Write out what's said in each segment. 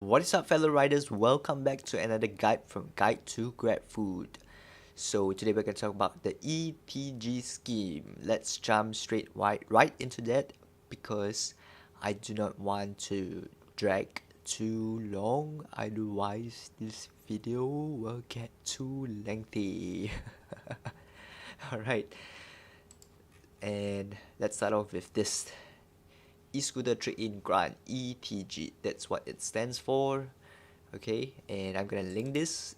What is up, fellow riders? Welcome back to another guide from Guide to GrabFood. So today we're going to talk about the EPG scheme. Let's jump right into that because I do not want to drag too long. Otherwise, this video will get too lengthy. Alright, and let's start off with this e-scooter trade-in grant, ETG. That's what it stands for. Okay, and I'm gonna link this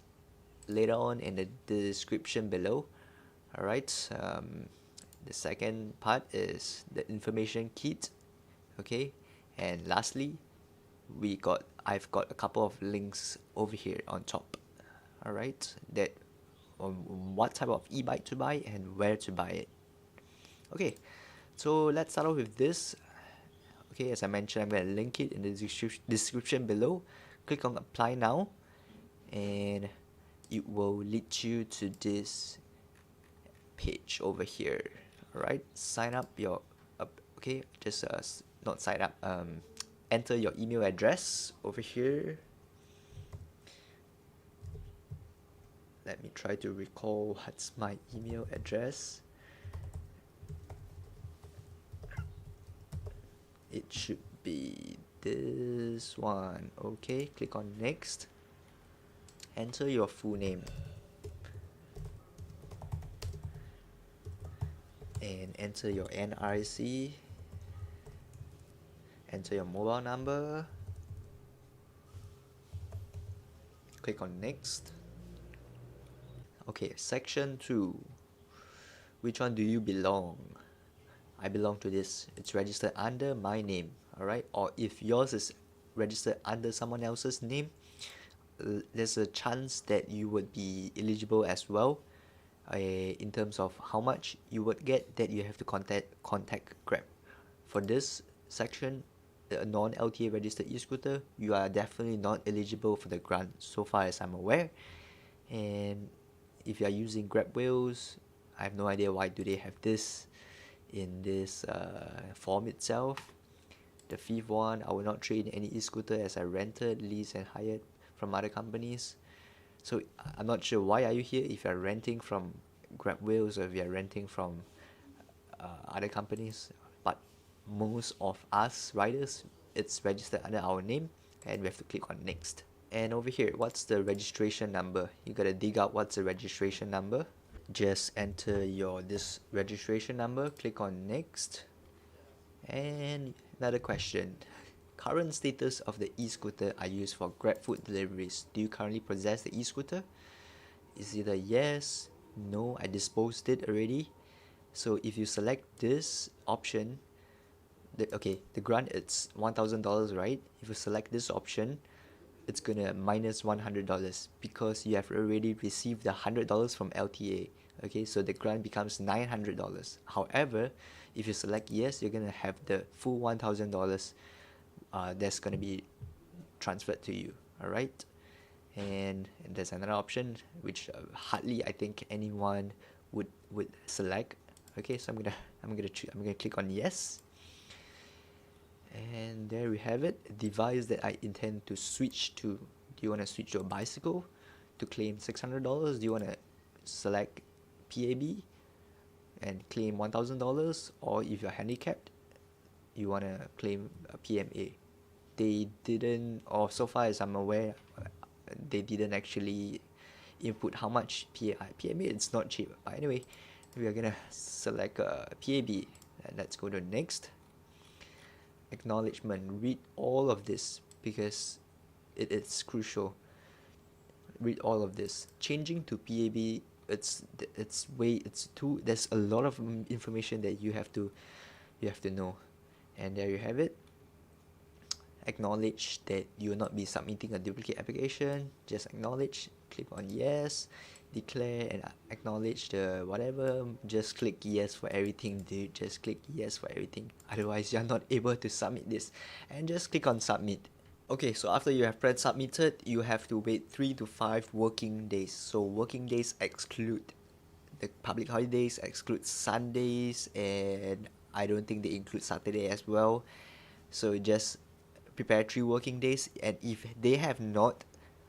later on in the description below. All right, the second part is the information kit. Okay, and lastly, I've got a couple of links over here on top. All right, that on what type of e-bike to buy and where to buy it. Okay, so let's start off with this. Okay, as I mentioned, I'm going to link it in the description below. Click on apply now, and it will lead you to this page over here. Alright, sign up your okay, just not sign up, enter your email address over here. Let me try to recall what's my email address. It should be this one. Okay, click on next. Enter your full name and enter your NRIC. Enter your mobile number. Click on next. Okay, section 2. Which one do you belong? I belong to this. It's registered under my name. Alright, or if yours is registered under someone else's name, there's a chance that you would be eligible as well. In terms of how much you would get, that you have to contact Grab. For this section, a non-LTA registered e-scooter, you are definitely not eligible for the grant so far as I'm aware. And if you are using Grab Wheels, I have no idea why do they have this in this form itself. The fifth one, I will not trade any e-scooter as I rented, leased and hired from other companies. So I'm not sure why are you here if you're renting from Grab Wheels or if you're renting from other companies. But most of us riders, it's registered under our name, and we have to click on next. And over here, what's the registration number? You gotta dig out what's the registration number. Just enter this registration number, click on next. And another question. Current status of the e-scooter are used for GrabFood deliveries. Do you currently possess the e-scooter? Is it a yes, no, I disposed it already? So if you select this option, the grant it's $1,000, right? If you select this option, it's gonna minus $100 because you have already received the $100 from LTA. Okay, so the grant becomes $900. However, if you select yes, you're gonna have the full $1,000 that's gonna be transferred to you. All right, and there's another option which hardly I think anyone would select. Okay, so I'm gonna click on yes. And there we have it, device that I intend to switch to. Do you want to switch to a bicycle to claim $600? Do you want to select PAB and claim $1,000? Or if you're handicapped, you want to claim a PMA? They didn't, or so far as I'm aware, they didn't actually input how much PMA. It's not cheap. But anyway, we are going to select a PAB. And let's go to next. Acknowledgement. Read all of this because it's crucial. Read all of this. Changing to PAB, there's a lot of information that you have to know. And there you have it. Acknowledge that you will not be submitting a duplicate application. Just acknowledge. Click on yes. Declare and acknowledge the whatever. Just click yes for everything, dude. Just click yes for everything. Otherwise, you're not able to submit this. And just click on submit. Okay, so after you have pressed submitted, you have to wait 3 to 5 working days. So working days exclude the public holidays, exclude Sundays, and I don't think they include Saturday as well. So just prepare 3 working days, and if they have not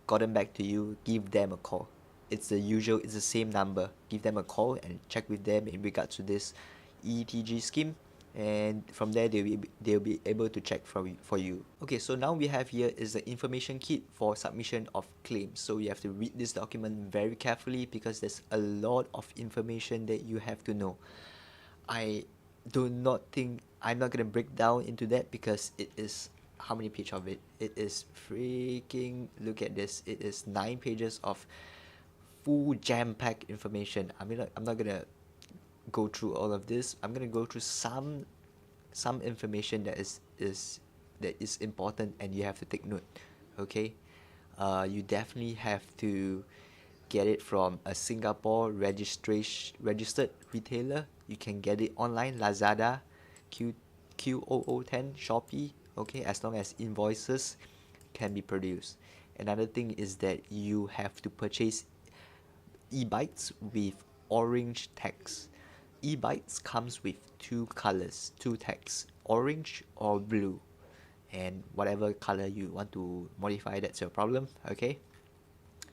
gotten back to you, give them a call. It's the same number. Give them a call and check with them in regards to this ETG scheme, and from there they'll be able to check for you. Okay, so now we have here is the information kit for submission of claims. So you have to read this document very carefully because there's a lot of information that you have to know. I'm not gonna break down into that because it is, how many pages of it? It is freaking, look at this. It is 9 pages of full jam-packed information. I'm not gonna go through all of this. I'm gonna go through some information that is important and you have to take note. Okay, you definitely have to get it from a Singapore registered retailer. You can get it online, Lazada, Q0010, Shopee. Okay, as long as invoices can be produced. Another thing is that you have to purchase e-bikes with orange tags. E-bikes comes with 2 colors, 2 tags, orange or blue, and whatever color you want to modify, that's your problem. Okay,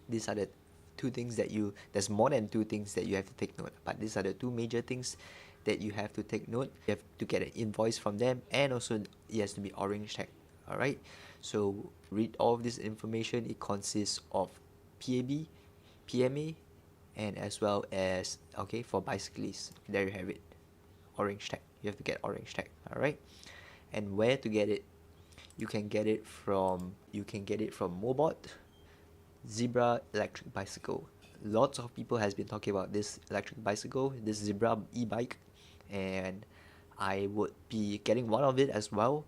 these are the 2 things that there's more than 2 things that you have to take note, but these are the 2 major things that you have to take note. You have to get an invoice from them, and also it has to be orange tag. Alright, so read all of this information. It consists of PAB, PMA, and as well as, okay, for bicyclists, there you have it, orange tag. You have to get orange tag. Alright, and where to get it? You can get it from Mobot, Zebra electric bicycle. Lots of people has been talking about this electric bicycle, this Zebra e-bike, and I would be getting one of it as well,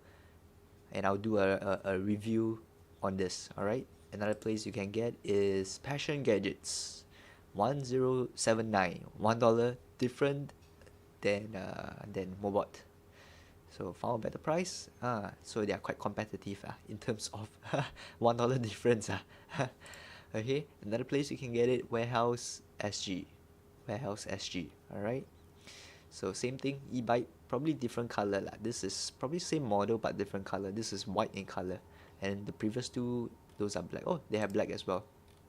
and I'll do a review on this. Alright, another place you can get is Passion Gadgets, 1079, $1 different than Mobot. So found a better price. So they are quite competitive in terms of $1 difference. Okay, another place you can get it, Warehouse SG. Alright, so same thing, e-bike, probably different color lah. This is probably same model but different color. This is white in color, and the previous 2, those are black. Oh, they have black as well.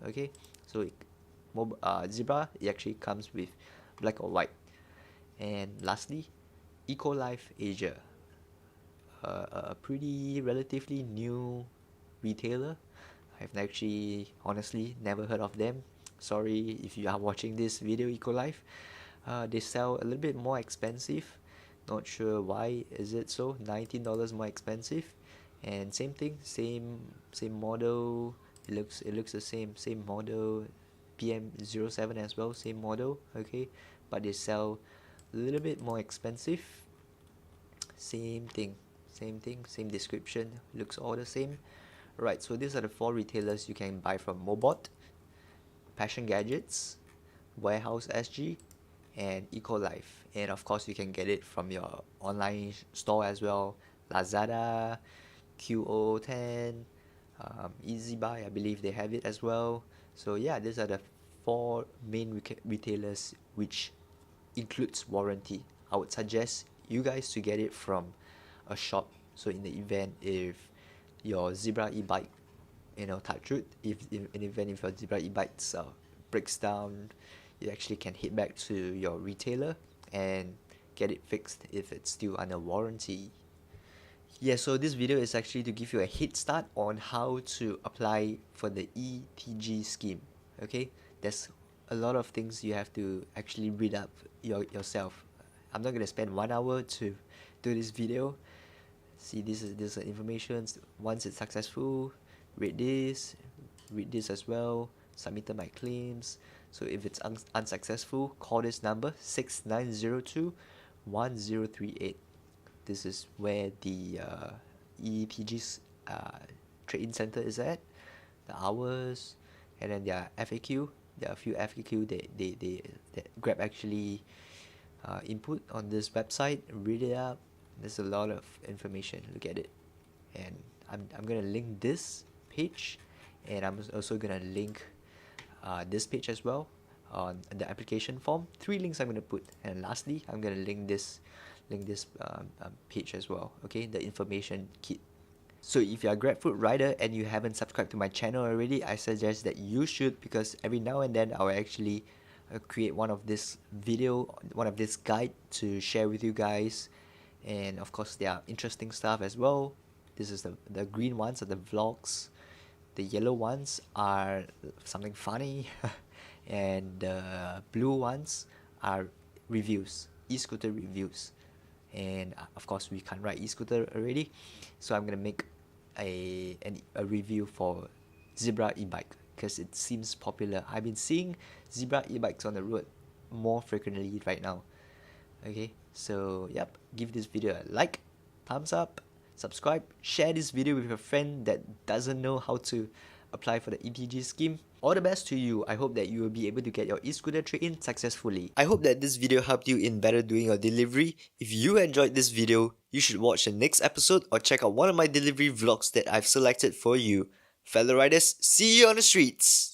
Okay, so Zebra, it actually comes with black or white. And lastly, EcoLife Asia, a pretty relatively new retailer. I've actually honestly never heard of them. Sorry if you are watching this video, EcoLife. They sell a little bit more expensive. Not sure why is it so. $19 more expensive, and same thing, same model. It looks the same model. PM07 as well, same model. Okay, but they sell a little bit more expensive. Same thing, same description, looks all the same. Right, so these are the 4 retailers you can buy from: Mobot, Passion Gadgets, Warehouse SG, and EcoLife. And of course you can get it from your online store as well, Lazada, Q0010, Easy Buy, I believe they have it as well. So yeah, these are the 4 main retailers, which includes warranty. I would suggest you guys to get it from a shop. So in the event if your Zebra e-bike, touch wood, if in an event if your Zebra e-bike breaks down, you actually can head back to your retailer and get it fixed if it's still under warranty. Yeah, so this video is actually to give you a head start on how to apply for the ETG scheme. Okay, there's a lot of things you have to actually read up yourself. I'm not gonna spend 1 hour to do this video. See, this is information. Once it's successful, read this as well. Submitted my claims. So if it's unsuccessful, call this number 6902-1038. This is where the ETG's trade-in center is at. The hours, and then their FAQ. There are a few FAQ that Grab actually input on this website. Read it up. There's a lot of information. Look at it. And I'm gonna link this page, and I'm also gonna link this page as well on the application form. 3 links I'm gonna put, and lastly I'm gonna link this page as well. Okay, the information kit. So if you're a GrabFood rider and you haven't subscribed to my channel already, I suggest that you should, because every now and then I will actually create one of this guide to share with you guys. And of course there are interesting stuff as well. This is the green ones are the vlogs. The yellow ones are something funny. And the blue ones are reviews, e-scooter reviews. And of course we can't ride e-scooter already, so I'm gonna make a review for Zebra e-bike because it seems popular. I've been seeing Zebra e-bikes on the road more frequently right now. Okay, so yep, give this video a like, thumbs up, subscribe, share this video with a friend that doesn't know how to apply for the ETG scheme. All the best to you. I hope that you will be able to get your e-scooter trade-in successfully. I hope that this video helped you in better doing your delivery. If you enjoyed this video, you should watch the next episode or check out one of my delivery vlogs that I've selected for you. Fellow riders, see you on the streets!